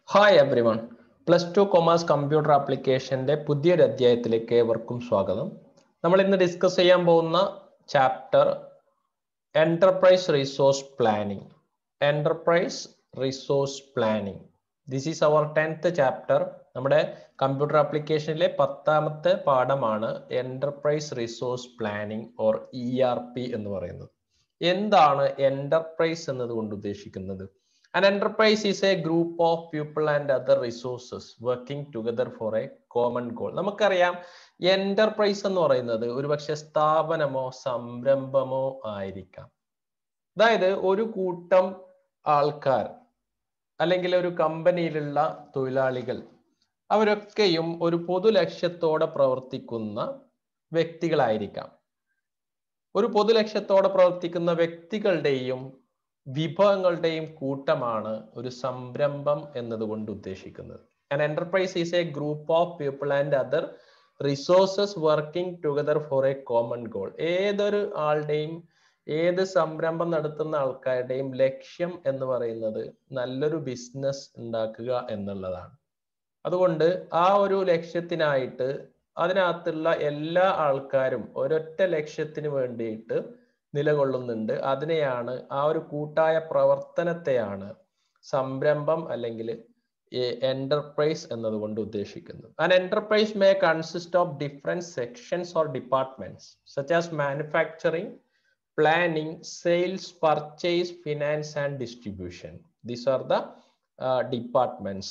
Hi everyone. +2 commerce computer ആപ്ലിക്കേഷൻ്റെ പുതിയൊരു അധ്യായത്തിലേക്ക് ഏവർക്കും സ്വാഗതം. നമ്മൾ ഇന്ന് ഡിസ്കസ് ചെയ്യാൻ പോകുന്ന chapter enterprise resource planning. Enterprise resource planning, this is our 10th chapter. നമ്മുടെ കമ്പ്യൂട്ടർ ആപ്ലിക്കേഷനിലെ 10ാമത്തെ പാഠമാണ് enterprise resource planning or ERP എന്ന് പറയുന്നത്. എന്താണ് എൻ്റർപ്രൈസ് എന്നതുകൊണ്ട് ഉദ്ദേശിക്കുന്നത്? An enterprise is a group of people and other resources working together for a common goal. നമുക്കറിയാം, എന്റർപ്രൈസ് എന്ന് പറയുന്നത് ഒരുപക്ഷെ സ്ഥാപനമോ സംരംഭമോ ആയിരിക്കാം. അതായത് ഒരു കൂട്ടം ആൾക്കാർ അല്ലെങ്കിൽ ഒരു കമ്പനിയിലുള്ള തൊഴിലാളികൾ അവരൊക്കെയും ഒരു പൊതു ലക്ഷ്യത്തോടെ പ്രവർത്തിക്കുന്ന വ്യക്തികളായിരിക്കാം. ഒരു പൊതു ലക്ഷ്യത്തോടെ പ്രവർത്തിക്കുന്ന വ്യക്തികളുടെയും വിഭവങ്ങളുടെയും കൂട്ടമാണ് ഒരു സംരംഭം എന്നതുകൊണ്ട് ഉദ്ദേശിക്കുന്നത്. An enterprise is a group of people and other resources working together for a common goal. ഏതൊരു ആളുടെയും ഏത് സംരംഭം നടത്തുന്ന ആൾക്കാരുടെയും ലക്ഷ്യം എന്ന് പറയുന്നത് നല്ലൊരു ബിസിനസ് ഉണ്ടാക്കുക എന്നുള്ളതാണ്. അതുകൊണ്ട് ആ ഒരു ലക്ഷ്യത്തിനായിട്ട് അതിനകത്തുള്ള എല്ലാ ആൾക്കാരും ഒരൊറ്റ ലക്ഷ്യത്തിന് വേണ്ടിയിട്ട് നിലകൊള്ളുന്നുണ്ട്. അതിനെയാണ്, ആ ഒരു കൂട്ടായ പ്രവർത്തനത്തെയാണ് സംരംഭം അല്ലെങ്കിൽ എന്റർപ്രൈസ് എന്നതുകൊണ്ട് ഉദ്ദേശിക്കുന്നത്. An enterprise may consist of different sections or departments such as manufacturing, planning, sales, purchase, finance and distribution. These are the departments.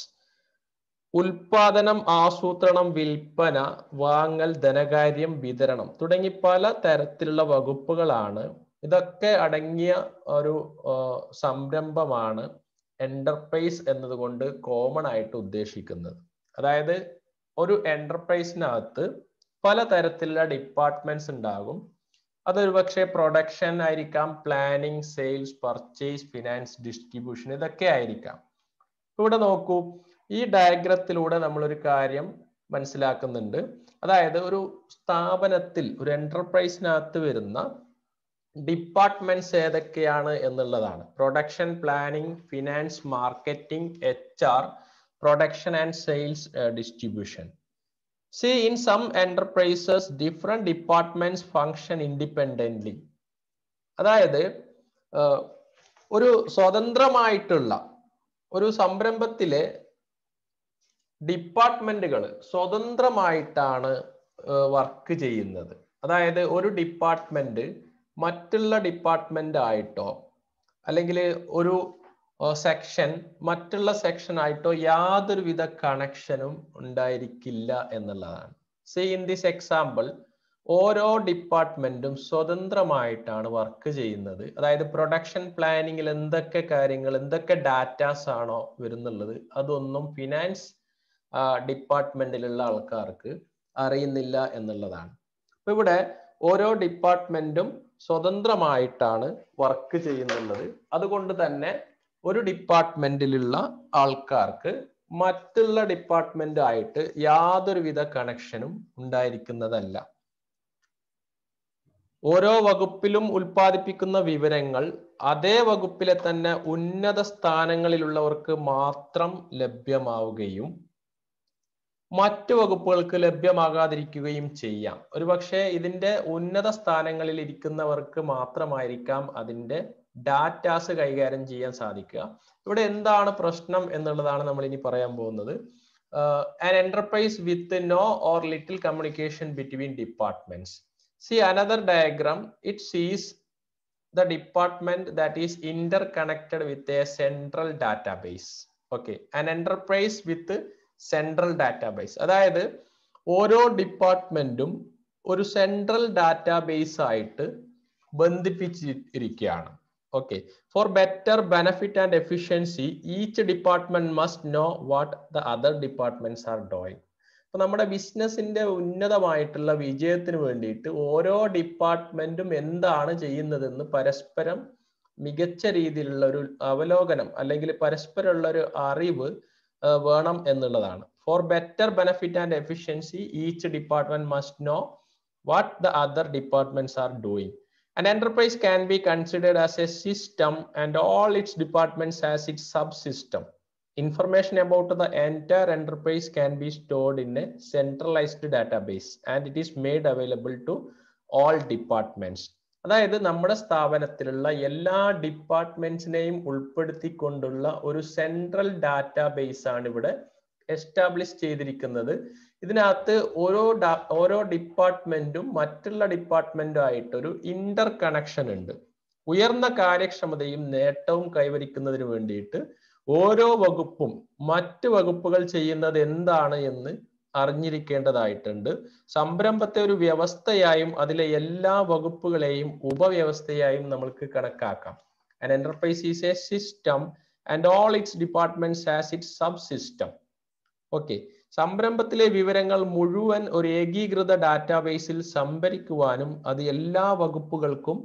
ഉൽപാദനം, ആസൂത്രണം, വിൽപ്പന, വാങ്ങൽ, ധനകാര്യം, വിതരണം തുടങ്ങി പല തരത്തിലുള്ള വകുപ്പുകളാണ്. ഇതൊക്കെ അടങ്ങിയ ഒരു സംരംഭമാണ് എന്റർപ്രൈസ് എന്നതുകൊണ്ട് കോമൺ ആയിട്ട് ഉദ്ദേശിക്കുന്നത്. അതായത് ഒരു എന്റർപ്രൈസിനകത്ത് പല തരത്തിലുള്ള ഡിപ്പാർട്ട്മെന്റ്സ് ഉണ്ടാകും. അതൊരു പക്ഷേ പ്രൊഡക്ഷൻ ആയിരിക്കാം, planning, sales, purchase, finance, distribution, ഇതൊക്കെ ആയിരിക്കാം. ഇവിടെ നോക്കൂ, ഈ ഡയഗ്രത്തിലൂടെ നമ്മളൊരു കാര്യം മനസ്സിലാക്കുന്നുണ്ട്. അതായത് ഒരു സ്ഥാപനത്തിൽ, ഒരു എന്റർപ്രൈസിനകത്ത് വരുന്ന ഡിപ്പാർട്ട്മെന്റ്സ് ഏതൊക്കെയാണ് എന്നുള്ളതാണ്. Production, planning, finance, marketing, HR, production and sales, distribution. See, in some enterprises, different departments function independently. അതായത് ഒരു സ്വതന്ത്രമായിട്ടുള്ള ഒരു സംരംഭത്തിലെ ഡിപ്പാർട്ട്മെന്റുകൾ സ്വതന്ത്രമായിട്ടാണ് വർക്ക് ചെയ്യുന്നത്. അതായത് ഒരു ഡിപ്പാർട്ട്മെന്റ് മറ്റുള്ള ഡിപ്പാർട്ട്മെന്റ് ആയിട്ടോ അല്ലെങ്കിൽ ഒരു സെക്ഷൻ മറ്റുള്ള സെക്ഷൻ ആയിട്ടോ യാതൊരുവിധ കണക്ഷനും ഉണ്ടായിരിക്കില്ല എന്നുള്ളതാണ്. സീ ഇൻ ദിസ് എക്സാമ്പിൾ, ഓരോ ഡിപ്പാർട്ട്മെന്റും സ്വതന്ത്രമായിട്ടാണ് വർക്ക് ചെയ്യുന്നത്. അതായത് പ്രൊഡക്ഷൻ പ്ലാനിങ്ങിൽ എന്തൊക്കെ കാര്യങ്ങൾ, എന്തൊക്കെ ഡാറ്റാസ് ആണോ വരുന്നുള്ളത് അതൊന്നും ഫിനാൻസ് ഡിപ്പാർട്ട്മെന്റിലുള്ള ആൾക്കാർക്ക് അറിയുന്നില്ല എന്നുള്ളതാണ്. അപ്പൊ ഇവിടെ ഓരോ ഡിപ്പാർട്ട്മെന്റും സ്വതന്ത്രമായിട്ടാണ് വർക്ക് ചെയ്യുന്നുള്ളത്. അതുകൊണ്ട് തന്നെ ഒരു ഡിപ്പാർട്ട്മെന്റിലുള്ള ആൾക്കാർക്ക് മറ്റുള്ള ഡിപ്പാർട്ട്മെന്റ് ആയിട്ട് യാതൊരുവിധ കണക്ഷനും ഉണ്ടായിരിക്കുന്നതല്ല. ഓരോ വകുപ്പിലും ഉൽപ്പാദിപ്പിക്കുന്ന വിവരങ്ങൾ അതേ വകുപ്പിലെ തന്നെ ഉന്നത സ്ഥാനങ്ങളിലുള്ളവർക്ക് മാത്രം ലഭ്യമാവുകയും മറ്റു വകുപ്പുകൾക്ക് ലഭ്യമാകാതിരിക്കുകയും ചെയ്യാം. ഒരുപക്ഷെ ഇതിന്റെ ഉന്നത സ്ഥാനങ്ങളിൽ ഇരിക്കുന്നവർക്ക് മാത്രമായിരിക്കാം അതിന്റെ ഡാറ്റാസ് കൈകാര്യം ചെയ്യാൻ സാധിക്കുക. ഇവിടെ എന്താണ് പ്രശ്നം എന്നുള്ളതാണ് നമ്മൾ ഇനി പറയാൻ പോകുന്നത്. An enterprise with no or little communication between departments. See another diagram. It sees the department that is interconnected with a central database. Okay, an enterprise with central database. അതായത് ഓരോ ഡിപ്പാർട്ട്മെന്റും ഒരു സെൻട്രൽ ഡാറ്റാബേസ് ആയിട്ട് ബന്ധിപ്പിച്ചിരിക്കുകയാണ്. Okay, for better benefit and efficiency each department must know what the other departments are doing. അപ്പൊ നമ്മുടെ ബിസിനസിന്റെ ഉന്നതമായിട്ടുള്ള വിജയത്തിന് വേണ്ടിയിട്ട് ഓരോ ഡിപ്പാർട്ട്മെന്റും എന്താണ് ചെയ്യുന്നതെന്ന് പരസ്പരം മികച്ച രീതിയിലുള്ള ഒരു അവലോകനം അല്ലെങ്കിൽ പരസ്പരമുള്ള ഒരു അറിവ് വേണം എന്നുള്ളതാണ്. Four better benefit and efficiency each department must know what the other departments are doing. An enterprise can be considered as a system and all its departments as its subsystem. Information about the entire enterprise can be stored in a centralized database and it is made available to all departments. അതായത് നമ്മുടെ സ്ഥാപനത്തിലുള്ള എല്ലാ ഡിപ്പാർട്ട്മെന്റ്സിനെയും ഉൾപ്പെടുത്തിക്കൊണ്ടുള്ള ഒരു central database ആണ് ഇവിടെ establish ചെയ്തിരിക്കുന്നത്. ഇതിനകത്ത് ഓരോ ഡിപ്പാർട്ട്മെന്റും മറ്റുള്ള ഡിപ്പാർട്ട്മെന്റും ആയിട്ടൊരു ഇന്റർ കണക്ഷൻ ഉണ്ട്. ഉയർന്ന കാര്യക്ഷമതയും നേട്ടവും കൈവരിക്കുന്നതിന് വേണ്ടിയിട്ട് ഓരോ വകുപ്പും മറ്റ് വകുപ്പുകൾ ചെയ്യുന്നത് എന്താണ് എന്ന് അറിഞ്ഞിരിക്കേണ്ടതായിട്ടുണ്ട്. സംരംഭത്തെ ഒരു വ്യവസ്ഥയായും അതിലെ എല്ലാ വകുപ്പുകളെയും ഉപവ്യവസ്ഥയായും നമ്മൾക്ക് കണക്കാക്കാം. An enterprise is a system and all its departments has its subsystem. Okay, സംരംഭത്തിലെ വിവരങ്ങൾ മുഴുവൻ ഒരു ഏകീകൃത ഡാറ്റാബേസിൽ സംഭരിക്കുവാനും അത് എല്ലാ വകുപ്പുകൾക്കും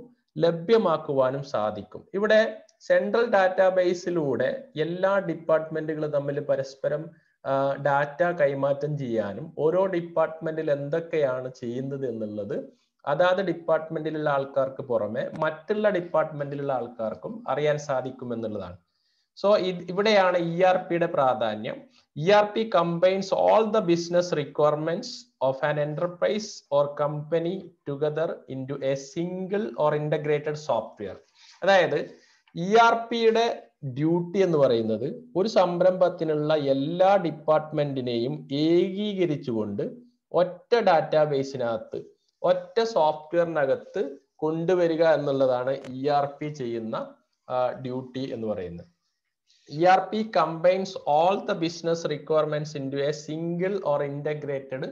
ലഭ്യമാക്കുവാനും സാധിക്കും. ഇവിടെ സെൻട്രൽ ഡാറ്റാബേസിലൂടെ എല്ലാ ഡിപ്പാർട്ട്മെന്റുകളും തമ്മിൽ പരസ്പരം ഡാറ്റ കൈമാറ്റം ചെയ്യാനും ഓരോ ഡിപ്പാർട്ട്മെന്റിൽ എന്തൊക്കെയാണ് ചെയ്യുന്നത് എന്നുള്ളത് അതാത് ഡിപ്പാർട്ട്മെന്റിലുള്ള ആൾക്കാർക്ക് പുറമെ മറ്റുള്ള ഡിപ്പാർട്ട്മെന്റിലുള്ള ആൾക്കാർക്കും അറിയാൻ സാധിക്കും എന്നുള്ളതാണ്. സോ ഇവിടെയാണ് ERPയുടെ പ്രാധാന്യം. ERP combines all the business requirements of an enterprise or company together into a single or integrated software. അതായത് ERPയുടെ ഡ്യൂട്ടി എന്ന് പറയുന്നത് ഒരു സംരംഭത്തിനുള്ള എല്ലാ ഡിപ്പാർട്ട്മെന്റിനെയും ഏകീകരിച്ചുകൊണ്ട് ഒറ്റ ഡാറ്റാബേസിനകത്ത് ഒറ്റ സോഫ്റ്റ്വെയറിനകത്ത് കൊണ്ടുവരിക എന്നുള്ളതാണ് ERP ചെയ്യുന്ന ഡ്യൂട്ടി എന്ന് പറയുന്നത്. ERP combines all the business requirements into a single or integrated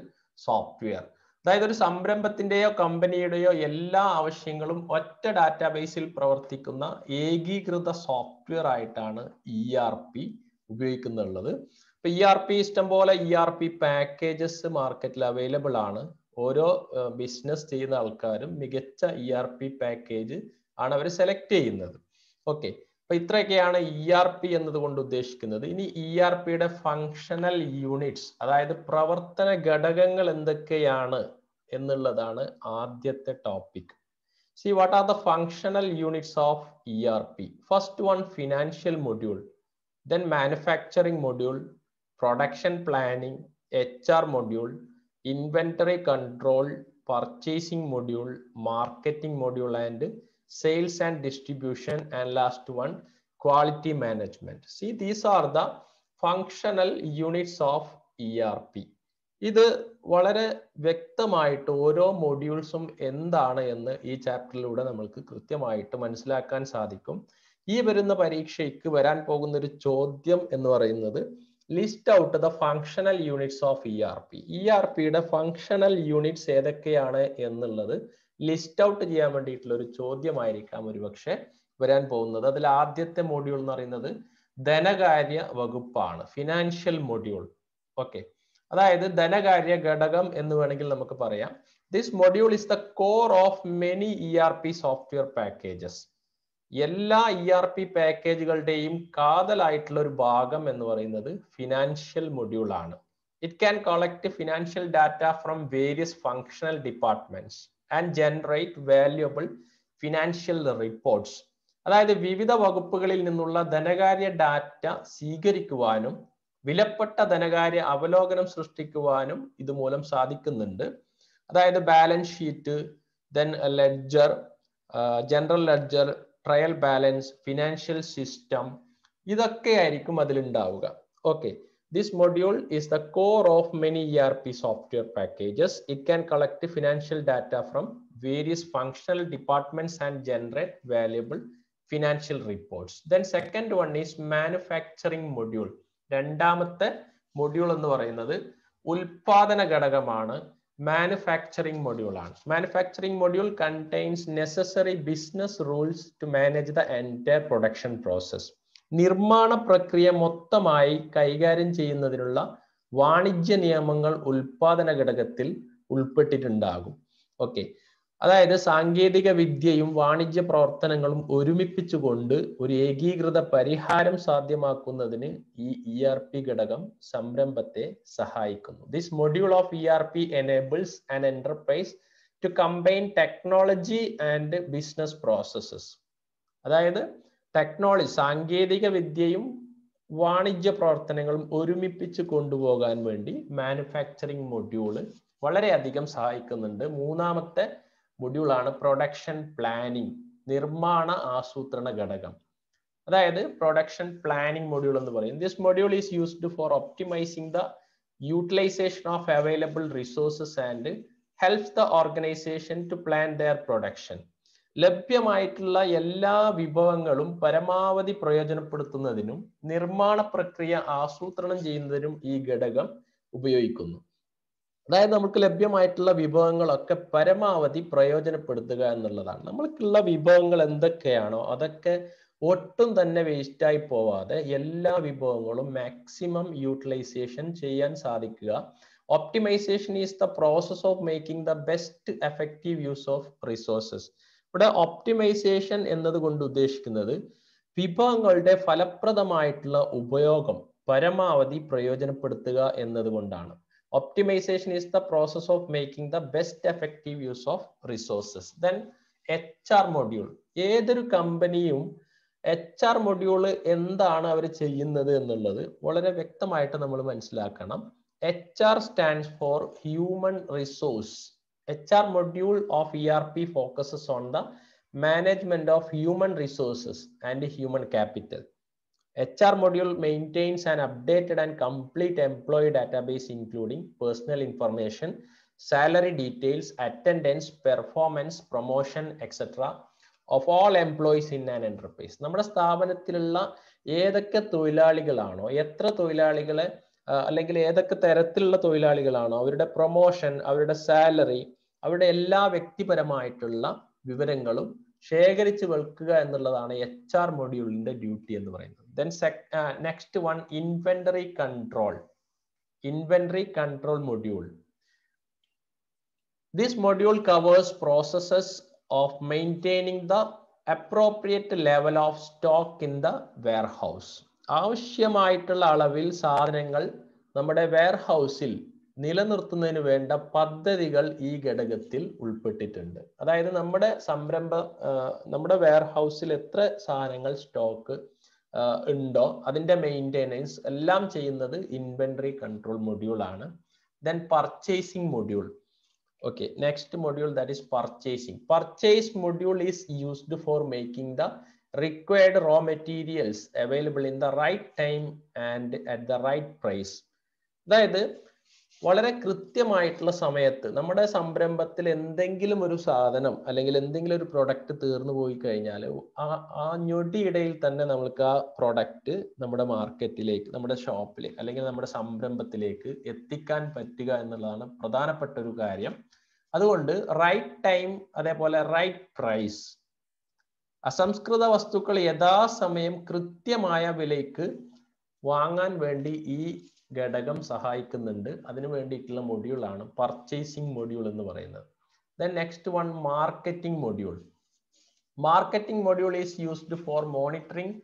software. അതായത് ഒരു സംരംഭത്തിന്റെയോ കമ്പനിയുടെയോ എല്ലാ ആവശ്യങ്ങളും ഒറ്റ ഡാറ്റാബേസിൽ പ്രവർത്തിക്കുന്ന ഏകീകൃത സോഫ്റ്റ്വെയർ ആയിട്ടാണ് ERP ഉപയോഗിക്കുന്നുള്ളത്. ഇപ്പൊ ERP ഇഷ്ടം പോലെ ERP പാക്കേജസ് മാർക്കറ്റിൽ അവൈലബിൾ ആണ്. ഓരോ ബിസിനസ് ചെയ്യുന്ന ആൾക്കാരും മികച്ച ERP പാക്കേജ് ആണ് അവർ സെലക്ട് ചെയ്യുന്നത്. ഓക്കെ, അപ്പൊ ഇത്രയൊക്കെയാണ് ERP എന്നതുകൊണ്ട് ഉദ്ദേശിക്കുന്നത്. ഇനി ERPയുടെ ഫങ്ഷണൽ യൂണിറ്റ്സ്, അതായത് പ്രവർത്തന ഘടകങ്ങൾ എന്തൊക്കെയാണ് എന്നുള്ളതാണ് ആദ്യത്തെ topic. See, what are the functional units of ERP? First one, financial module, then manufacturing module, production planning, HR module, inventory control, purchasing module, marketing module, and sales and distribution, and last one, quality management. See, these are the functional units of ERP. ഇത് വളരെ വ്യക്തമായിട്ട് ഓരോ മൊഡ്യൂൾസും എന്താണ് എന്ന് ഈ ചാപ്റ്ററിലൂടെ നമ്മൾക്ക് കൃത്യമായിട്ട് മനസ്സിലാക്കാൻ സാധിക്കും. ഈ വരുന്ന പരീക്ഷയ്ക്ക് വരാൻ പോകുന്ന ഒരു ചോദ്യം എന്ന് പറയുന്നത് list out the functional units of ERP. ERPയുടെ ഫങ്ഷണൽ യൂണിറ്റ്സ് ഏതൊക്കെയാണ് എന്നുള്ളത് ലിസ്റ്റ് ഔട്ട് ചെയ്യാൻ വേണ്ടിയിട്ടുള്ള ഒരു ചോദ്യമായിരിക്കാം ഒരുപക്ഷെ വരാൻ പോകുന്നത്. അതിൽ ആദ്യത്തെ മൊഡ്യൂൾ എന്ന് പറയുന്നത് ധനകാര്യ വകുപ്പാണ്, ഫിനാൻഷ്യൽ മൊഡ്യൂൾ. ഓക്കെ, അതായത് ധനകാര്യ ഘടകം എന്ന് വേണമെങ്കിൽ നമുക്ക് പറയാം. This module is the core of many ERP software packages. എല്ലാ ERP പാക്കേജുകളുടെയും കാതലായിട്ടുള്ള ഒരു ഭാഗം എന്ന് പറയുന്നത് ഫിനാൻഷ്യൽ മൊഡ്യൂൾ ആണ്. It can collect financial data from various functional departments and generate valuable financial reports. അതായത് വിവിധ വകുപ്പുകളിൽ നിന്നുള്ള ധനകാര്യ ഡാറ്റ സ്വീകരിക്കുവാനും വിലപ്പെട്ട ധനകാര്യ അവലോകനം സൃഷ്ടിക്കുവാനും ഇതുമൂലം സാധിക്കുന്നുണ്ട്. അതായത് balance sheet, then ledger, general ledger, trial balance, financial system, ഇതൊക്കെ ആയിരിക്കും അതിലുണ്ടാവുക. Okay, this module is the core of many ERP software packages. It can collect financial data from various functional departments and generate valuable financial reports. Then second one is manufacturing module. രണ്ടാമത്തെ module എന്ന് പറയുന്നത് ഉൽപാദന ഘടകമാണ്, manufacturing module ആണ്. Manufacturing module contains necessary business rules to manage the entire production process. നിർമ്മാണ പ്രക്രിയ മൊത്തമായി കൈകാര്യം ചെയ്യുന്നതിനുള്ള വാണിജ്യ നിയമങ്ങൾ ഉൽപാദന ഘടകത്തിൽ ഉൾപ്പെട്ടിട്ടുണ്ടാകും. ഓക്കെ, അതായത് സാങ്കേതിക വിദ്യയും വാണിജ്യ പ്രവർത്തനങ്ങളും ഒരുമിപ്പിച്ചുകൊണ്ട് ഒരു ഏകീകൃത പരിഹാരം സാധ്യമാക്കുന്നതിന് ഈ ERP ഘടകം സംരംഭത്തെ സഹായിക്കുന്നു. This module of ERP enables an enterprise to combine technology and business processes. അതായത് ടെക്നോളജി, സാങ്കേതിക വിദ്യയും വാണിജ്യ പ്രവർത്തനങ്ങളും ഒരുമിപ്പിച്ച് കൊണ്ടുപോകാൻ വേണ്ടി മാനുഫാക്ചറിങ് മൊഡ്യൂള് വളരെയധികം സഹായിക്കുന്നുണ്ട്. മൂന്നാമത്തെ മൊഡ്യൂളാണ് പ്രൊഡക്ഷൻ പ്ലാനിങ്, നിർമ്മാണ ആസൂത്രണ ഘടകം. അതായത് പ്രൊഡക്ഷൻ പ്ലാനിങ് മൊഡ്യൂൾ എന്ന് പറയും. This module is used for optimizing the utilization of available resources and helps the organization to plan their production. ലഭ്യമായിട്ടുള്ള എല്ലാ വിഭവങ്ങളും പരമാവധി പ്രയോജനപ്പെടുത്തുന്നതിനും നിർമ്മാണ പ്രക്രിയ ആസൂത്രണം ചെയ്യുന്നതിനും ഈ ഘടകം ഉപയോഗിക്കുന്നു. അതായത് നമുക്ക് ലഭ്യമായിട്ടുള്ള വിഭവങ്ങളൊക്കെ പരമാവധി പ്രയോജനപ്പെടുത്തുക എന്നുള്ളതാണ്. നമ്മൾക്കുള്ള വിഭവങ്ങൾ എന്തൊക്കെയാണോ അതൊക്കെ ഒട്ടും തന്നെ വേസ്റ്റായി പോവാതെ എല്ലാ വിഭവങ്ങളും മാക്സിമം യൂട്ടിലൈസേഷൻ ചെയ്യാൻ സാധിക്കുക. Optimization is the process of making the best effective use of resources. ഇവിടെ ഒപ്റ്റിമൈസേഷൻ എന്നതുകൊണ്ട് ഉദ്ദേശിക്കുന്നത് വിഭവങ്ങളുടെ ഫലപ്രദമായിട്ടുള്ള ഉപയോഗം പരമാവധി പ്രയോജനപ്പെടുത്തുക എന്നതുകൊണ്ടാണ്. Optimization is the process of making the best effective use of resources. Then HR module. ഏതൊരു കമ്പനിയും HR മൊഡ്യൂള് എന്താണ് അവർ ചെയ്യുന്നത് എന്നുള്ളത് വളരെ വ്യക്തമായിട്ട് നമ്മൾ മനസ്സിലാക്കണം. HR stands for Human Resource. HR module of ERP focuses on the management of human resources and human capital. HR module maintains an updated and complete employee database including personal information, salary details, attendance, performance, promotion, etc. of all employees in an enterprise. നമ്മുടെ സ്ഥാപനത്തിലുള്ള ഏതൊക്കെ തൊഴിലാളികളാണോ, എത്ര തൊഴിലാളികളെ അല്ലെങ്കിൽ ഏതൊക്കെ തരത്തിലുള്ള തൊഴിലാളികളാണോ, അവരുടെ promotion, അവരുടെ salary, അവരുടെ എല്ലാ വ്യക്തിപരമായിട്ടുള്ള വിവരങ്ങളും ശേഖരിച്ച് വെക്കുക എന്നുള്ളതാണ് HR മൊഡ്യൂളിന്റെ ഡ്യൂട്ടി എന്ന് പറയുന്നത്. Then next one, inventory control. Inventory control module. This module covers processes of maintaining the appropriate level of stock in the warehouse. ആവശ്യമായിട്ടുള്ള അളവിൽ സാധനങ്ങൾ നമ്മുടെ വെയർഹൗസിൽ നിലനിർത്തുന്നതിന് വേണ്ട പദ്ധതികൾ ഈ ഘടകത്തിൽ ഉൾപ്പെട്ടിട്ടുണ്ട്. അതായത് നമ്മുടെ വെയർഹൗസിൽ എത്ര സാധനങ്ങൾ സ്റ്റോക്ക് ഉണ്ടോ അതിന്റെ മെയിൻ്റെനൻസ് എല്ലാം ചെയ്യുന്നത് ഇൻവെന്ററി കൺട്രോൾ മൊഡ്യൂൾ ആണ്. Then purchasing module. Okay, next module, that is purchasing. Purchase module is used for making the required raw materials available in the right time and at the right price. അതായത് വളരെ കൃത്യമായിട്ടുള്ള സമയത്ത് നമ്മുടെ സംരംഭത്തിൽ എന്തെങ്കിലും ഒരു സാധനം അല്ലെങ്കിൽ എന്തെങ്കിലും ഒരു പ്രൊഡക്റ്റ് തീർന്നു പോയി കഴിഞ്ഞാൽ ആ ഞൊടിയിടയിൽ തന്നെ നമുക്ക് ആ പ്രൊഡക്റ്റ് നമ്മുടെ മാർക്കറ്റിലേക്ക്, നമ്മുടെ ഷോപ്പിലേക്ക് അല്ലെങ്കിൽ നമ്മുടെ സംരംഭത്തിലേക്ക് എത്തിക്കാൻ പറ്റുക എന്നുള്ളതാണ് പ്രധാനപ്പെട്ട ഒരു കാര്യം. അതുകൊണ്ട് റൈറ്റ് ടൈം, അതേപോലെ റൈറ്റ് പ്രൈസ്, അസംസ്കൃത വസ്തുക്കൾ യഥാസമയം കൃത്യമായ വിലയ്ക്ക് വാങ്ങാൻ വേണ്ടി ഈ ഘടകം സഹായിക്കുന്നുണ്ട്. അതിനു വേണ്ടിയിട്ടുള്ള മൊഡ്യൂളാണ് പർച്ചേസിംഗ് മൊഡ്യൂൾ എന്ന് പറയുന്നത്. Then next one, marketing module. Marketing module is used four monitoring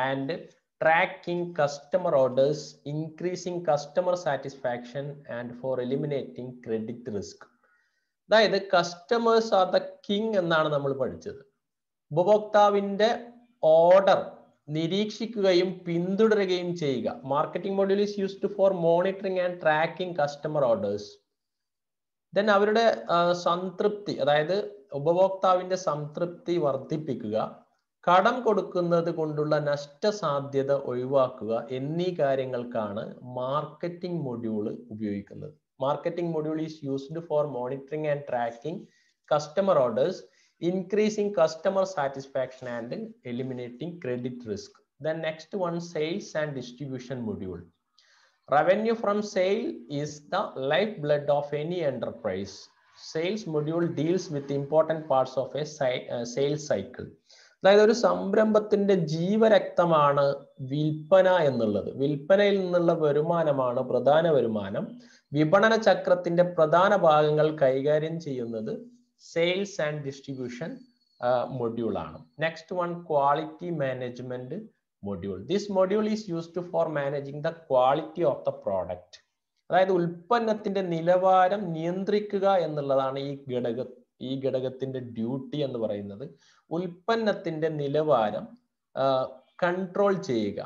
and tracking customer orders, increasing customer satisfaction and for eliminating credit risk. അതായത് കസ്റ്റമേഴ്സ് ആർ ദ കിങ് എന്നാണ് നമ്മൾ പഠിച്ചത്. ഉപഭോക്താവിന്റെ ഓർഡർ നിരീക്ഷിക്കുകയും പിന്തുടരുകയും ചെയ്യുക. Marketing module is used four monitoring and tracking customer orders. Then അവരുടെ സംതൃപ്തി, അതായത് ഉപഭോക്താവിന്റെ സംതൃപ്തി വർദ്ധിപ്പിക്കുക, കടം കൊടുക്കുന്നത് കൊണ്ടുള്ള നഷ്ടസാധ്യത ഒഴിവാക്കുക എന്നീ കാര്യങ്ങൾക്കാണ് മാർക്കറ്റിംഗ് മൊഡ്യൂള് ഉപയോഗിക്കുന്നത്. Marketing module is used four monitoring and tracking customer orders, increasing customer satisfaction and eliminating credit risk. Then next one, sales and distribution module. Revenue from sale is the lifeblood of any enterprise. Sales module deals with important parts of a sales cycle. അതായത് ഒരു സംരംഭത്തിന്റെ ജീവരക്തമാണ് വിൽപ്പന എന്നുള്ളത്. വിൽപ്പനയിൽ നിന്നുള്ള വരുമാനമാണ് പ്രധാന വരുമാനം. വിപണന ചക്രത്തിന്റെ പ്രധാന ഭാഗങ്ങൾ കൈകാര്യം ചെയ്യുന്നത് സെയിൽസ് ആൻഡ് ഡിസ്ട്രിബ്യൂഷൻ മൊഡ്യൂൾ ആണ്. Next one, quality management module. This module is used four managing the quality of the product. അതായത് ഉൽപ്പന്നത്തിന്റെ നിലവാരം നിയന്ത്രിക്കുക എന്നുള്ളതാണ് ഈ ഘടകത്തിന്റെ ഡ്യൂട്ടി എന്ന് പറയുന്നത്. ഉൽപ്പന്നത്തിന്റെ നിലവാരം കൺട്രോൾ ചെയ്യുക.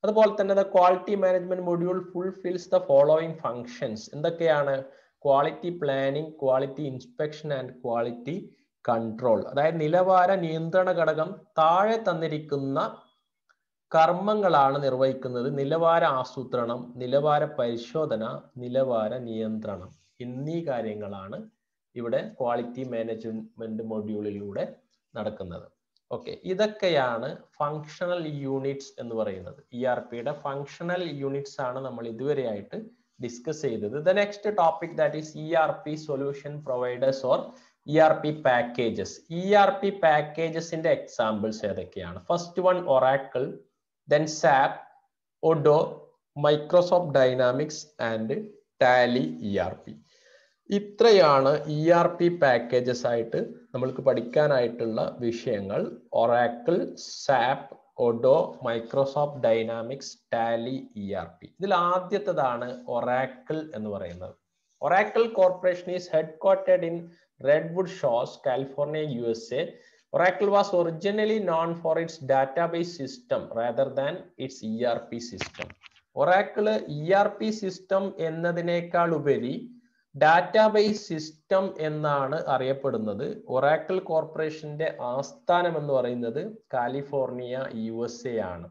അതുപോലെ തന്നെ the quality management module fulfils the following functions. എന്തൊക്കെയാണ്? Quality planning, quality inspection and quality control. അതായത് നിലവാര നിയന്ത്രണ ഘടകം താഴെ തന്നിരിക്കുന്ന കർമ്മങ്ങളാണ് നിർവഹിക്കുന്നത്. നിലവാര ആസൂത്രണം, നിലവാര പരിശോധന, നിലവാര നിയന്ത്രണം എന്നീ കാര്യങ്ങളാണ് ഇവിടെ ക്വാളിറ്റി മാനേജ്മെന്റ് മൊഡ്യൂളിലൂടെ നടക്കുന്നത്. ഓക്കെ, ഇതൊക്കെയാണ് ഫങ്ഷണൽ യൂണിറ്റ്സ് എന്ന് പറയുന്നത്. ERPയുടെ ഫങ്ഷണൽ യൂണിറ്റ്സ് ആണ് നമ്മൾ ഇതുവരെയായിട്ട് ഡിസ്കസ് ചെയ്തത്. The next topic that is ERP solution providers or ERP packages. ERP പാക്കേജസിന്റെ എക്സാമ്പിൾസ് ഏതൊക്കെയാണ്? First one Oracle, then SAP, Odoo, Microsoft Dynamics and Tally ERP. ഇത്രയാണ് ERP പാക്കേജസ് ആയിട്ട് നമ്മൾക്ക് പഠിക്കാനായിട്ടുള്ള വിഷയങ്ങൾ. Oracle, SAP, Odoo, Microsoft Dynamics, Tally, ERP. ഇതിൽ ആദ്യത്തേതാണ് Oracle എന്ന് പറയുന്നത്. Oracle corporation is headquartered in Redwood ഷോസ്, California, USA. Oracle was originally known for its database system rather than its ERP system. Oracle ERP system എന്നതിനേക്കാൾ ഉപരി database system എന്നാണ് അറിയപ്പെടുന്നത്. Oracle കോർപ്പറേഷന്റെ ആസ്ഥാനം എന്ന് പറയുന്നത് കാലിഫോർണിയ, USA ആണ്.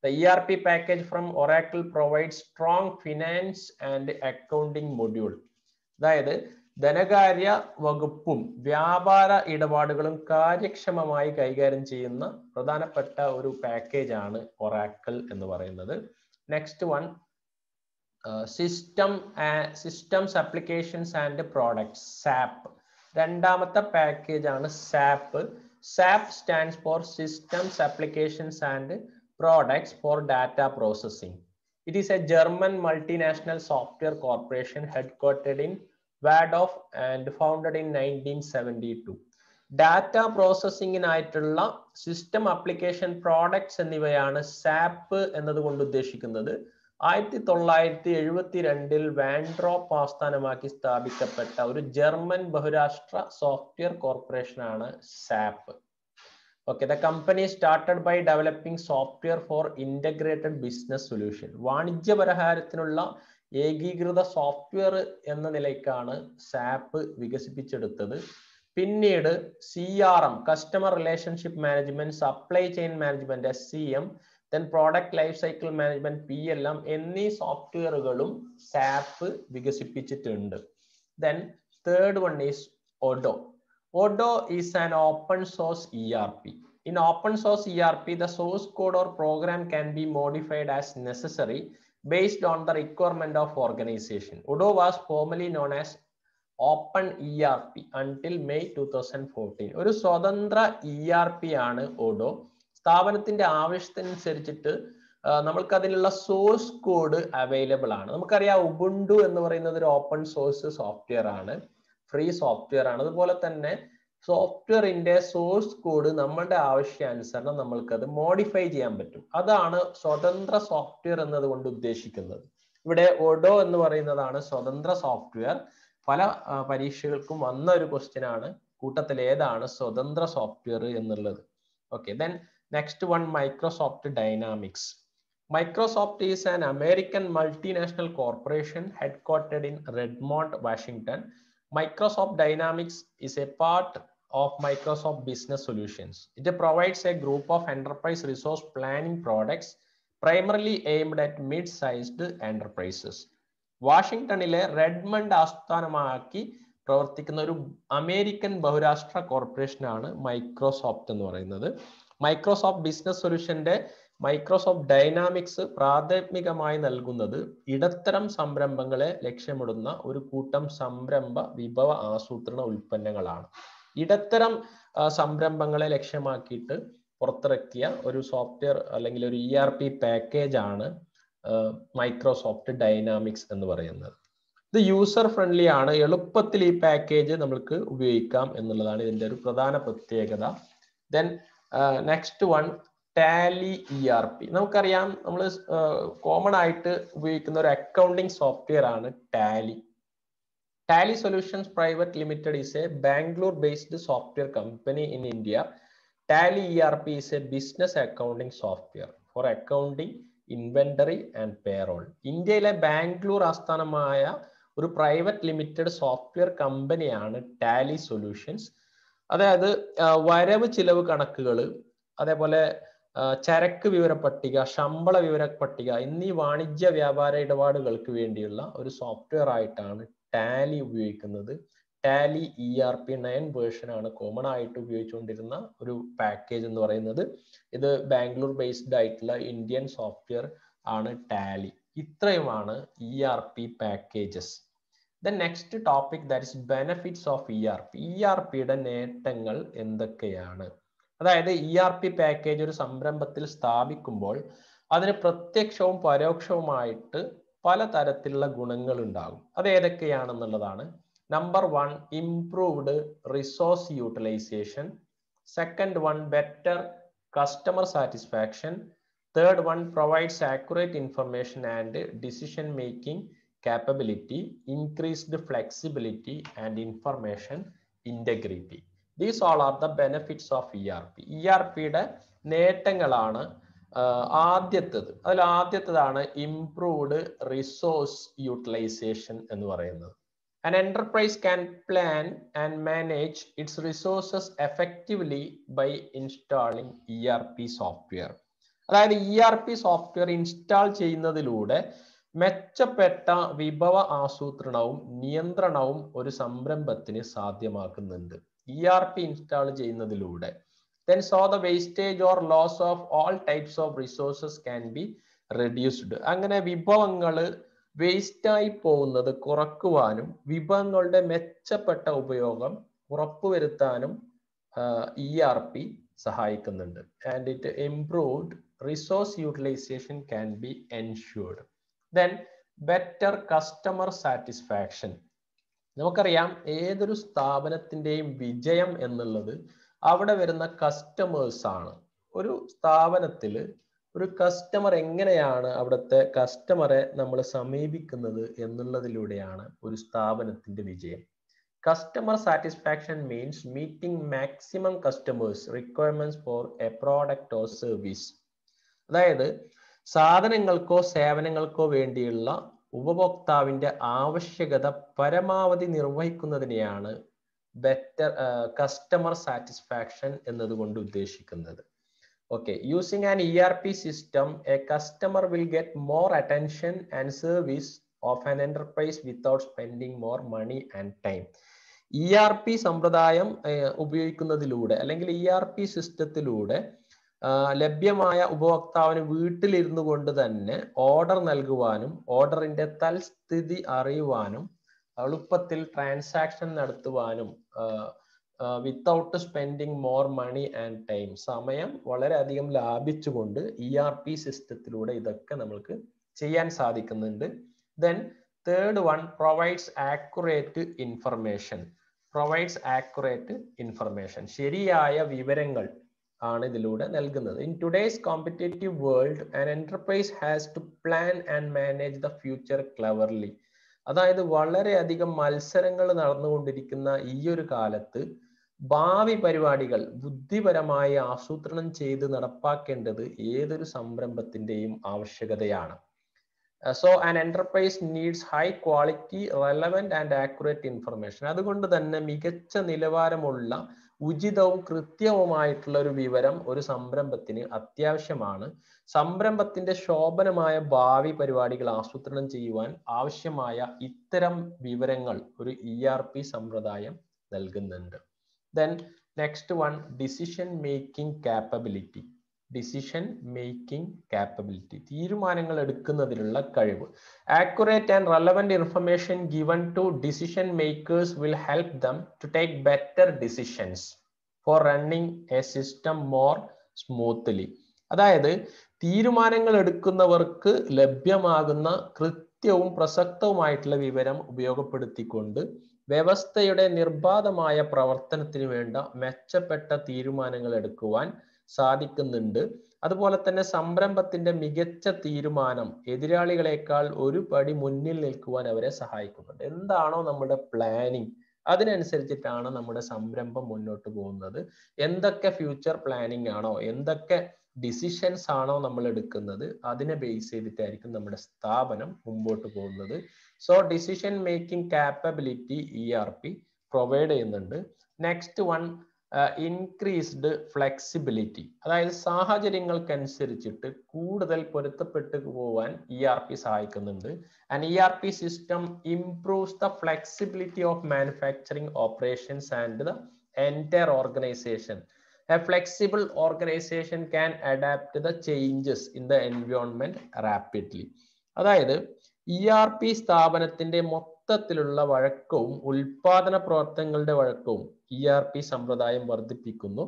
The ERP package from Oracle provides strong finance and accounting module. അതായത് ധനകാര്യ വകുപ്പും വ്യാപാര ഇടപാടുകളും കാര്യക്ഷമമായി കൈകാര്യം ചെയ്യുന്ന പ്രധാനപ്പെട്ട ഒരു പാക്കേജ് ആണ് ഒറാക്കിൾ എന്ന് പറയുന്നത്. Next one systems applications and products, SAP. രണ്ടാമത്തെ പാക്കേജ് ആണ് സാപ്പ്. SAP stands for systems applications and products for data processing. It is a German multinational software corporation headquartered in Walldorf and founded in 1972. Data പ്രോസസ്സിങ്ങിനായിട്ടുള്ള system application products എന്നിവയാണ് SAP എന്നതുകൊണ്ട് ഉദ്ദേശിക്കുന്നത്. 1972 Walldorf ആസ്ഥാനമാക്കി സ്ഥാപിക്കപ്പെട്ട ഒരു ജർമ്മൻ ബഹുരാഷ്ട്ര സോഫ്റ്റ്വെയർ കോർപ്പറേഷൻ ആണ് SAP. Okay, the company started by developing software for integrated business solution. വാണിജ്യപരഹാരത്തിനുള്ള ഏകീകൃത സോഫ്റ്റ്വെയർ എന്ന നിലയ്ക്കാണ് സാപ്പ് വികസിപ്പിച്ചെടുത്തത്. പിന്നീട് CRM, customer relationship management, supply chain management SCM, then product life cycle management PLM എന്നീ സോഫ്റ്റ്വെയറുകളും sap വികസിപ്പിച്ചിട്ടുണ്ട്. Then third one is Odoo. Odoo is an open source ERP. In open source ERP, the source code or program can be modified as necessary based on the requirement of organization. Odoo was formerly known as Open ERP until May 2014. ഒരു സ്വതന്ത്ര ERP ആണ് Odoo. സ്ഥാപനത്തിന്റെ ആവശ്യത്തിനനുസരിച്ചിട്ട് നമ്മൾക്ക് അതിനുള്ള source code available ആണ്. നമുക്കറിയാം Ubuntu എന്ന് പറയുന്നത് ഒരു ഓപ്പൺ സോഴ്സ് സോഫ്റ്റ്വെയർ ആണ്, ഫ്രീ സോഫ്റ്റ്വെയർ ആണ്. അതുപോലെ തന്നെ സോഫ്റ്റ്വെയറിന്റെ സോഴ്സ് കോഡ് നമ്മളുടെ ആവശ്യാനുസരണം നമ്മൾക്കത് മോഡിഫൈ ചെയ്യാൻ പറ്റും. അതാണ് സ്വതന്ത്ര സോഫ്റ്റ്വെയർ എന്നതുകൊണ്ട് ഉദ്ദേശിക്കുന്നത്. ഇവിടെ ഒഡോ എന്ന് പറയുന്നതാണ് സ്വതന്ത്ര സോഫ്റ്റ്വെയർ. പല പരീക്ഷകൾക്കും വന്ന ഒരു ക്വസ്റ്റ്യൻ ആണ് കൂട്ടത്തിൽ ഏതാണ് സ്വതന്ത്ര സോഫ്റ്റ്വെയർ എന്നുള്ളത്. Okay, then next one Microsoft dynamics. Microsoft is an American multinational corporation headquartered in Redmond, Washington. Microsoft Dynamics is a part of Microsoft Business Solutions. It provides a group of enterprise resource planning products primarily aimed at mid-sized enterprises. വാഷിംഗ്ടണിലെ Redmond ആസ്ഥാനമാക്കി പ്രവർത്തിക്കുന്ന ഒരു American ബഹുരാഷ്ട്ര കോർപ്പറേഷനാണ് Microsoft എന്ന് പറയുന്നത്. Microsoft business സൊല്യൂഷന്റെ Microsoft Dynamics പ്രാഥമികമായി നൽകുന്നത് ഇടത്തരം സംരംഭങ്ങളെ ലക്ഷ്യമിടുന്ന ഒരു കൂട്ടം സംരംഭ വിഭവ ആസൂത്രണ ഉൽപ്പന്നങ്ങളാണ്. ഇടത്തരം സംരംഭങ്ങളെ ലക്ഷ്യമാക്കിയിട്ട് പുറത്തിറക്കിയ ഒരു സോഫ്റ്റ്വെയർ അല്ലെങ്കിൽ ഒരു ERP പാക്കേജ് ആണ് മൈക്രോസോഫ്റ്റ് ഡൈനാമിക്സ് എന്ന് പറയുന്നത്. ഇത് യൂസർ ഫ്രണ്ട്ലി ആണ്, എളുപ്പത്തിൽ ഈ പാക്കേജ് നമുക്ക് ഉപയോഗിക്കാം എന്നുള്ളതാണ് ഇതിന്റെ ഒരു പ്രധാന പ്രത്യേകത. Then next one Tally ERP. നമുക്കറിയാം നമ്മൾ കോമൺ ആയിട്ട് ഉപയോഗിക്കുന്ന ഒരു അക്കൗണ്ടിങ് സോഫ്റ്റ്വെയർ ആണ് Tally. Tally solutions private limited is A Bangalore based software company in India. Tally ERP is a business accounting software for accounting, inventory and payroll. ഇന്ത്യയിലെ ബാംഗ്ലൂർ ആസ്ഥാനമായ ഒരു private limited software കമ്പനിയാണ് ടാലി സൊല്യൂഷൻസ്. അതായത് വരവ് ചിലവ് കണക്കുകൾ, അതേപോലെ ചരക്ക് വിവര പട്ടിക, ശമ്പള വിവര പട്ടിക എന്നീ വാണിജ്യ വ്യാപാര ഇടപാടുകൾക്ക് വേണ്ടിയുള്ള ഒരു സോഫ്റ്റ്വെയർ ആയിട്ടാണ് ടാലി ഉപയോഗിക്കുന്നത്. ടാലി ERP 9 വേർഷൻ ആണ് കോമൺ ആയിട്ട് ഉപയോഗിച്ചുകൊണ്ടിരുന്ന ഒരു പാക്കേജ് എന്ന് പറയുന്നത്. ഇത് ബാംഗ്ലൂർ ബേസ്ഡ് ആയിട്ടുള്ള ഇന്ത്യൻ സോഫ്റ്റ്വെയർ ആണ് ടാലി. ഇത്രയുമാണ് ERP packages. The next topic, that is benefits of ERP. ERPയുടെ നേട്ടങ്ങൾ എന്തൊക്കെയാണ്? അതായത് ERP പാക്കേജ് ഒരു സംരംഭത്തിൽ സ്ഥാപിക്കുമ്പോൾ അതിന് പ്രത്യക്ഷവും പരോക്ഷവുമായിട്ട് പലതരത്തിലുള്ള ഗുണങ്ങൾ ഉണ്ടാകും. അത് ഏതൊക്കെയാണെന്നുള്ളതാണ്. Number 1, improved resource utilization. Second one, better customer satisfaction. Third one, provides accurate information and decision making capability, increased flexibility and information integrity. These all are the benefits of ERP. ERPയുടെ നേട്ടങ്ങളാണ് ആദ്യത്തേത്. അതിൽ ആദ്യത്തേതാണ് ഇംപ്രൂവ്ഡ് റിസോഴ്സ് യൂട്ടിലൈസേഷൻ എന്ന് പറയുന്നത്. An enterprise can plan and manage its resources effectively by installing ERP software. അതായത് ERP software install ചെയ്യുന്നതിലൂടെ മെച്ചപ്പെട്ട വിഭവ ആസൂത്രണവും നിയന്ത്രണവും ഒരു സംരംഭത്തിന് സാധ്യമാക്കുന്നുണ്ട്. ERP ഇൻസ്റ്റാൾ ചെയ്യുന്നതിലൂടെ then so the wastage or loss of all types of resources can be reduced. അങ്ങനെ വിഭവങ്ങൾ വേസ്റ്റായി പോകുന്നത് കുറക്കുവാനും വിഭവങ്ങളുടെ മെച്ചപ്പെട്ട ഉപയോഗം ഉറപ്പുവരുത്താനും ERP സഹായിക്കുന്നുണ്ട്. And it improved resource utilization can be ensured. Then better customer satisfaction. നമുക്കറിയാം ഏതൊരു സ്ഥാപനത്തിൻ്റെയും വിജയം എന്നുള്ളത് അവിടെ വരുന്ന കസ്റ്റമേഴ്സ് ആണ്. ഒരു സ്ഥാപനത്തിൽ ഒരു കസ്റ്റമർ എങ്ങനെയാണ് അവിടുത്തെ കസ്റ്റമറെ നമ്മൾ സമീപിക്കുന്നത് എന്നുള്ളതിലൂടെയാണ് ഒരു സ്ഥാപനത്തിന്റെ വിജയം. Customer satisfaction means meeting maximum customers requirements four A product or service. അതായത് സാധനങ്ങൾക്കോ സേവനങ്ങൾക്കോ വേണ്ടിയുള്ള ഉപഭോക്താവിന്റെ ആവശ്യകത പരമാവധി നിർവഹിക്കുന്നതിനെയാണ് ബെറ്റർ കസ്റ്റമർ സാറ്റിസ്ഫാക്ഷൻ എന്നതുകൊണ്ട് ഉദ്ദേശിക്കുന്നത്. Okay, using an ERP system, a customer will get more attention and service of an enterprise without spending more money and time. ERP സമ്പ്രദായം ഉപയോഗിക്കുന്നതിലൂടെ അല്ലെങ്കിൽ ERP സിസ്റ്റത്തിലൂടെ ലഭ്യമായ ഉപഭോക്താവിന് വീട്ടിലിരുന്നു കൊണ്ട് തന്നെ ഓർഡർ നൽകുവാനും ഓർഡറിന്റെ തൽസ്ഥിതി അറിയുവാനും എളുപ്പത്തിൽ ട്രാൻസാക്ഷൻ നടത്തുവാനും without spending more money and time, സമയം വളരെയധികം ലാഭിച്ചുകൊണ്ട് ERP സിസ്റ്റത്തിലൂടെ ഇതൊക്കെ നമുക്ക് ചെയ്യാൻ സാധിക്കുന്നുണ്ട്. Then third one, provides accurate information. Provides accurate information, ശരിയായ വിവരങ്ങൾ ആണ് ഇതിലൂടെ നൽകുന്നത്. In today's competitive world an enterprise has to plan and manage the future cleverly. അതായത് വളരെയധികം മത്സരങ്ങൾ നടന്നുകൊണ്ടിരിക്കുന്ന ഈ ഒരു കാലത്ത് ഭാവി പരിപാടികൾ ബുദ്ധിപരമായി ആസൂത്രണം ചെയ്ത് നടപ്പാക്കേണ്ടത് ഏതൊരു സംരംഭത്തിന്റെയും ആവശ്യകതയാണ്. So an enterprise needs high quality, relevant and accurate information. അതുകൊണ്ട് തന്നെ മികച്ച നിലവാരമുള്ള ഉചിതവും കൃത്യവുമായിട്ടുള്ള ഒരു വിവരം ഒരു സംരംഭത്തിന് അത്യാവശ്യമാണ്. സംരംഭത്തിന്റെ ശോഭനമായ ഭാവി പരിപാടികൾ ആസൂത്രണം ചെയ്യുവാൻ ആവശ്യമായ ഇത്തരം വിവരങ്ങൾ ഒരു ERP സമ്പ്രദായം നൽകുന്നുണ്ട്. Then next one, decision making capability. Decision making capability, തീരുമാനങ്ങൾ എടുക്കുന്നതിനുള്ള കഴിവ്. Accurate and relevant information given to decision makers will help them to take better decisions for running a system more smoothly. അതായത് തീരുമാനങ്ങൾ എടുക്കുന്നവർക്ക് ലഭ്യമാകുന്ന കൃത്യവും പ്രസക്തവുമായിട്ടുള്ള വിവരം ഉപയോഗപ്പെടുത്തിക്കൊണ്ട് വ്യവസ്ഥയുടെ നിർബാധമായ പ്രവർത്തനത്തിന് വേണ്ട മെച്ചപ്പെട്ട തീരുമാനങ്ങൾ എടുക്കുവാൻ സാധിക്കുന്നുണ്ട്. അതുപോലെ തന്നെ സംരംഭത്തിന്റെ മികച്ച തീരുമാനം എതിരാളികളെക്കാൾ ഒരു പടി മുന്നിൽ നിൽക്കുവാൻ അവരെ സഹായിക്കുന്നുണ്ട്. എന്താണോ നമ്മുടെ പ്ലാനിങ്, അതിനനുസരിച്ചിട്ടാണ് നമ്മുടെ സംരംഭം മുന്നോട്ട് പോകുന്നത്. എന്തൊക്കെ ഫ്യൂച്ചർ പ്ലാനിങ് ആണോ, എന്തൊക്കെ ഡിസിഷൻസ് ആണോ നമ്മൾ എടുക്കുന്നത് അതിനെ ബേസ് ചെയ്തിട്ടായിരിക്കും നമ്മുടെ സ്ഥാപനം മുമ്പോട്ട് പോകുന്നത്. So decision making capability ERP provide ചെയ്യുന്നുണ്ട്. നെക്സ്റ്റ് വൺ ഇൻക്രീസ്ഡ് ഫ്ലെക്സിബിലിറ്റി, അതായത് സാഹചര്യങ്ങൾക്കനുസരിച്ചിട്ട് കൂടുതൽ പൊരുത്തപ്പെട്ടു പോകാൻ ERP സഹായിക്കുന്നുണ്ട്. And ERP system improves the flexibility of manufacturing operations and the entire organisation. A flexible organization can adapt the changes in the environment rapidly. അതായത് ERP സ്ഥാപനത്തിന്റെ മൊത്തത്തിലുള്ള വഴക്കവും ഉൽപാദന പ്രവർത്തനങ്ങളുടെ വഴക്കവും ERP സമ്പ്രദായം വർദ്ധിപ്പിക്കുന്നു.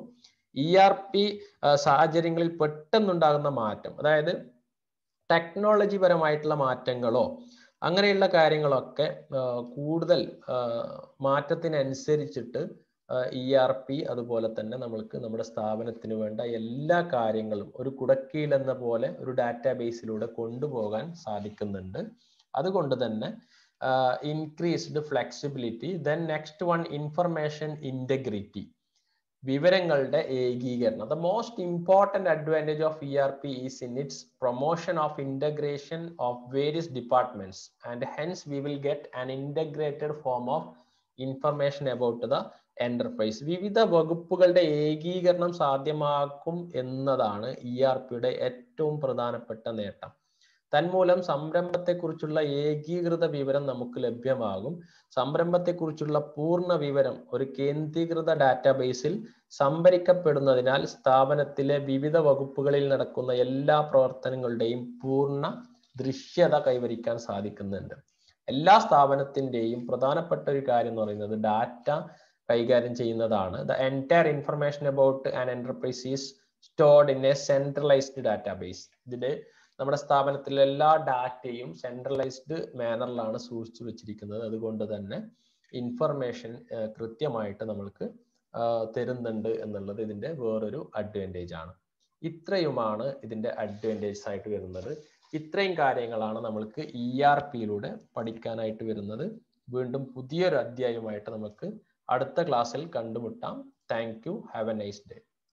ERP സാഹചര്യങ്ങളിൽ പെട്ടെന്നുണ്ടാകുന്ന മാറ്റം, അതായത് ടെക്നോളജി പരമായിട്ടുള്ള മാറ്റങ്ങളോ അങ്ങനെയുള്ള കാര്യങ്ങളൊക്കെ കൂടുതൽ മാറ്റത്തിനനുസരിച്ചിട്ട് ERP അതുപോലെ തന്നെ നമ്മൾക്ക് നമ്മുടെ സ്ഥാപനത്തിന് വേണ്ട എല്ലാ കാര്യങ്ങളും ഒരു കുടക്കീൽ എന്ന പോലെ ഒരു ഡാറ്റാബേസിലൂടെ കൊണ്ടുപോകാൻ സാധിക്കുന്നുണ്ട്. അതുകൊണ്ട് തന്നെ increased flexibility. Then next one information integrity, വിവരങ്ങളുടെ ഏകീകരണം. The most important advantage of ERP is in its promotion of integration of various departments, and hence we will get an integrated form of information about the enterprise. വിവിധ വകുപ്പുകളുടെ ഏകീകരണം സാധ്യമാക്കും എന്നതാണ് ERPയുടെ ഏറ്റവും പ്രധാനപ്പെട്ട നേട്ടം. തന്മൂലം സംരംഭത്തെക്കുറിച്ചുള്ള ഏകീകൃത വിവരം നമുക്ക് ലഭ്യമാകും. സംരംഭത്തെക്കുറിച്ചുള്ള പൂർണ്ണ വിവരം ഒരു കേന്ദ്രീകൃത ഡാറ്റാബേസിൽ സംഭരിക്കപ്പെടുന്നതിനാൽ സ്ഥാപനത്തിലെ വിവിധ വകുപ്പുകളിൽ നടക്കുന്ന എല്ലാ പ്രവർത്തനങ്ങളുടെയും പൂർണ്ണ ദൃശ്യത കൈവരിക്കാൻ സാധിക്കുന്നുണ്ട്. എല്ലാ സ്ഥാപനത്തിന്റെയും പ്രധാനപ്പെട്ട ഒരു കാര്യം എന്ന് പറയുന്നത് ഡാറ്റ കൈകാര്യം ചെയ്യുന്നതാണ്. The entire information about an enterprise is stored in a centralized database. ഇതില് നമ്മുടെ സ്ഥാപനത്തിലെ എല്ലാ ഡാറ്റയും സെൻട്രലൈസ്ഡ് മാനറിലാണ് സൂക്ഷിച്ചു വെച്ചിരിക്കുന്നത്. അതുകൊണ്ട് തന്നെ ഇൻഫർമേഷൻ കൃത്യമായിട്ട് നമ്മൾക്ക് തരുന്നുണ്ട് എന്നുള്ളത് ഇതിന്റെ വേറൊരു അഡ്വാൻറ്റേജ് ആണ്. ഇത്രയുമാണ് ഇതിന്റെ അഡ്വാൻറ്റേജ് ആയിട്ട് വരുന്നത്. ഇത്രയും കാര്യങ്ങളാണ് നമ്മൾക്ക് ERPയിലൂടെ പഠിക്കാനായിട്ട് വരുന്നത്. വീണ്ടും പുതിയൊരു അധ്യായമായിട്ട് നമുക്ക് അടുത്ത ക്ലാസ്സിൽ കണ്ടുമുട്ടാം. Thank you. Have A nice day.